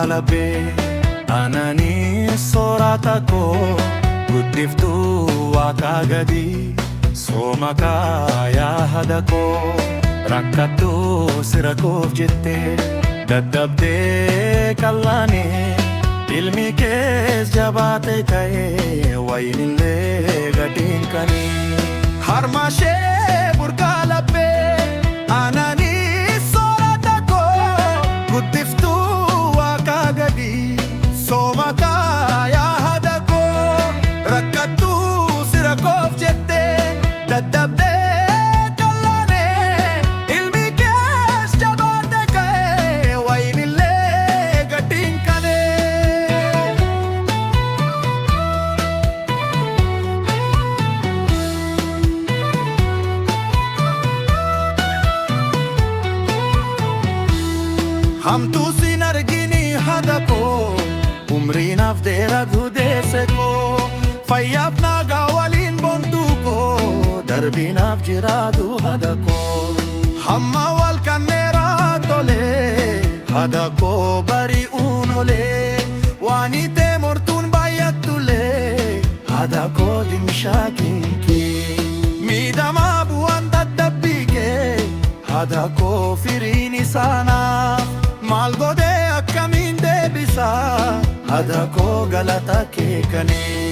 burqaalabbe ananii soorata koo guddiftuu waaqaa gadi sooma kaayaa hada koo rakkattuu sira koof jettee dadhabdee qallaanee ilmi kees jabaate ka'ee wayinillee gadhiin kanii harmaashee burqaalabbe ananii soorata koo guddiftuu waaqaa gadi sooma kaayaa hada koo rakkattuu sira koof jettee dadhabdee hamtuu sin argini hada koo umriin hafteera gudeesse koo fayyaaf nagaa waliin bontuu koo darbiinaaf jiraatu hada koo hamma wal kanneeraa tolee hada koo bari'uun olee waan itee mortuun baay'attulee hada koo dimshaakinkii miidhamaa bu'aan dadhabbii kee hada koo firiin isaanaaf maal godhee akkamiin deebisaa hada koo galata kee kanii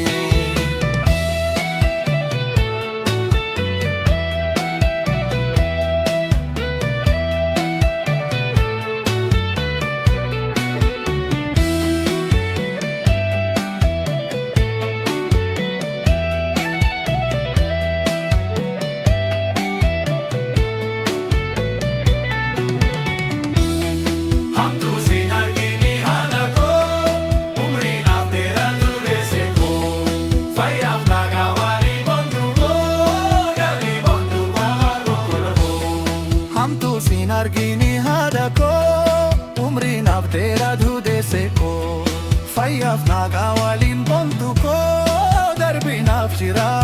sin argini hada koo umriin hafteera gudeesse koo fayyaaf nagaa waliin bontuu koo darbiinaaf jiraatu